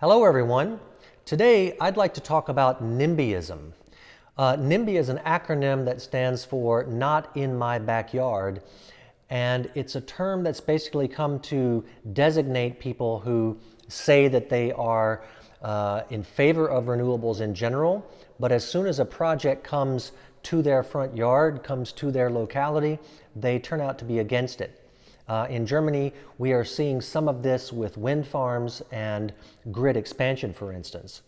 Hello everyone. Today I'd like to talk about NIMBYism. NIMBY is an acronym that stands for Not in My Backyard, and it's a term that's basically come to designate people who say that they are in favor of renewables in general, but as soon as a project comes to their front yard, comes to their locality, they turn out to be against it. In Germany, we are seeing some of this with wind farms and grid expansion, for instance.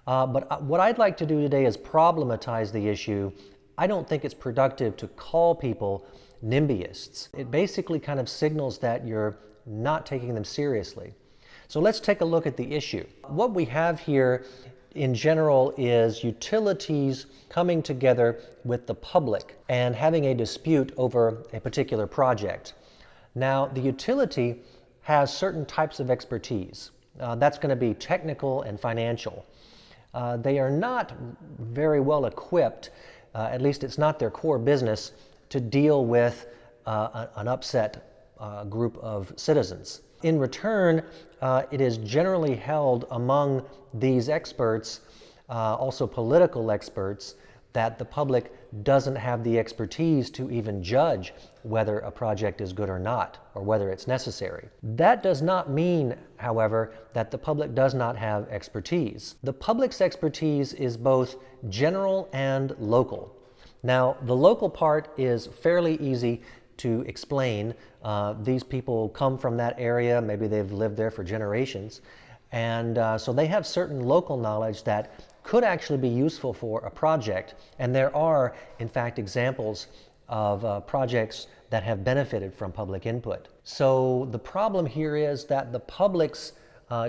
But what I'd like to do today is problematize the issue. I don't think it's productive to call people NIMBYists. It basically kind of signals that you're not taking them seriously. So let's take a look at the issue. What we have here in general is utilities coming together with the public and having a dispute over a particular project. Now, the utility has certain types of expertise. That's going to be technical and financial. They are not very well equipped, at least it's not their core business, to deal with an upset group of citizens. In return, it is generally held among these experts, also political experts, that the public doesn't have the expertise to even judge whether a project is good or not, or whether it's necessary. That does not mean, however, that the public does not have expertise. The public's expertise is both general and local. Now, the local part is fairly easy to explain. These people come from that area, maybe they've lived there for generations, and so they have certain local knowledge that could actually be useful for a project, and there are, in fact, examples of projects that have benefited from public input. So the problem here is that the public's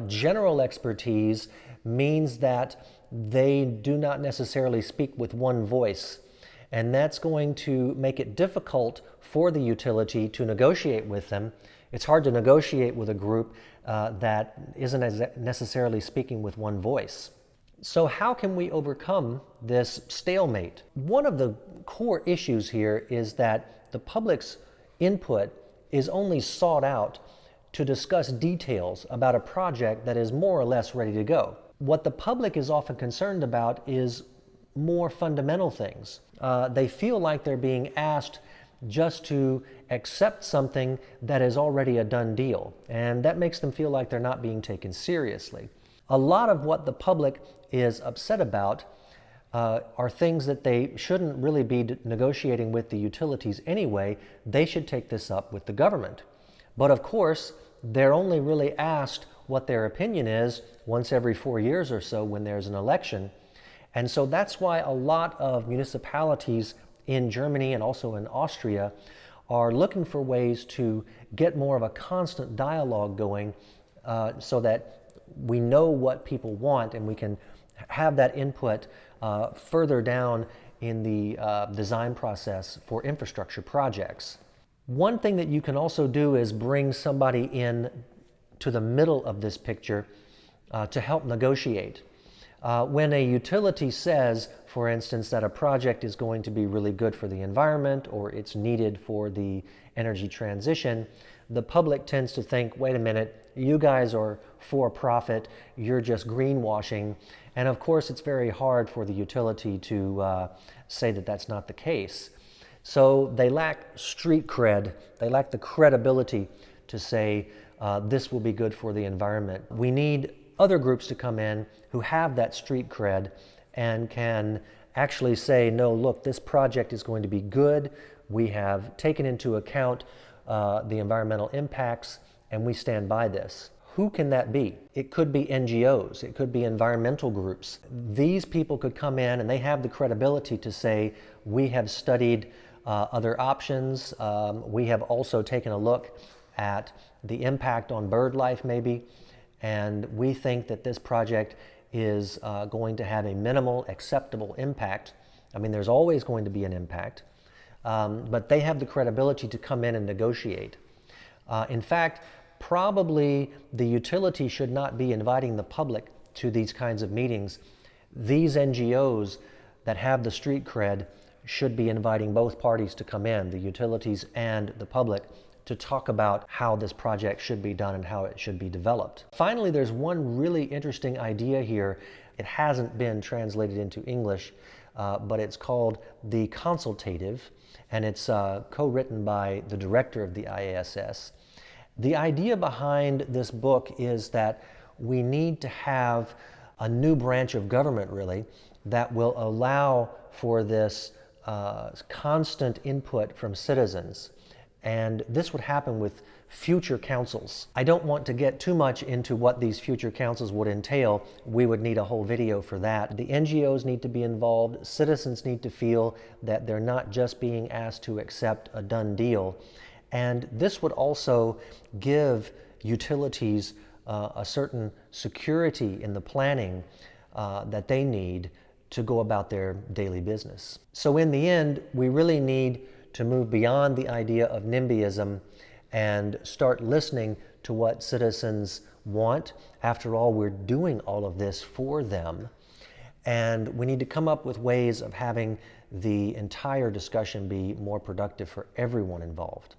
general expertise means that they do not necessarily speak with one voice, and that's going to make it difficult for the utility to negotiate with them. It's hard to negotiate with a group that isn't necessarily speaking with one voice. So how can we overcome this stalemate? One of the core issues here is that the public's input is only sought out to discuss details about a project that is more or less ready to go. What the public is often concerned about is more fundamental things. They feel like they're being asked just to accept something that is already a done deal, and that makes them feel like they're not being taken seriously. A lot of what the public is upset about are things that they shouldn't really be negotiating with the utilities anyway. They should take this up with the government. But of course, they're only really asked what their opinion is once every 4 years or so when there's an election. And so that's why a lot of municipalities in Germany and also in Austria are looking for ways to get more of a constant dialogue going so that we know what people want and we can have that input further down in the design process for infrastructure projects. One thing that you can also do is bring somebody in to the middle of this picture to help negotiate. When a utility says, for instance, that a project is going to be really good for the environment or it's needed for the energy transition, the public tends to think, wait a minute, you guys are for profit, you're just greenwashing. And of course, it's very hard for the utility to say that that's not the case. So they lack street cred, they lack the credibility to say this will be good for the environment. We need other groups to come in who have that street cred and can actually say, no, look, this project is going to be good. We have taken into account the environmental impacts, and we stand by this. Who can that be? It could be NGOs, it could be environmental groups. These people could come in and they have the credibility to say, we have studied other options. We have also taken a look at the impact on bird life maybe, and we think that this project is going to have a minimal acceptable impact. I mean, there's always going to be an impact, but they have the credibility to come in and negotiate. In fact, probably the utility should not be inviting the public to these kinds of meetings. These NGOs that have the street cred should be inviting both parties to come in, the utilities and the public, to talk about how this project should be done and how it should be developed. Finally, there's one really interesting idea here. It hasn't been translated into English, but it's called the consultative, and it's co-written by the director of the IASS. The idea behind this book is that we need to have a new branch of government, really, that will allow for this constant input from citizens. And this would happen with future councils. I don't want to get too much into what these future councils would entail. We would need a whole video for that. The NGOs need to be involved. Citizens need to feel that they're not just being asked to accept a done deal. And this would also give utilities a certain security in the planning that they need to go about their daily business. So in the end, we really need to move beyond the idea of NIMBYism and start listening to what citizens want. After all, we're doing all of this for them. And we need to come up with ways of having the entire discussion be more productive for everyone involved.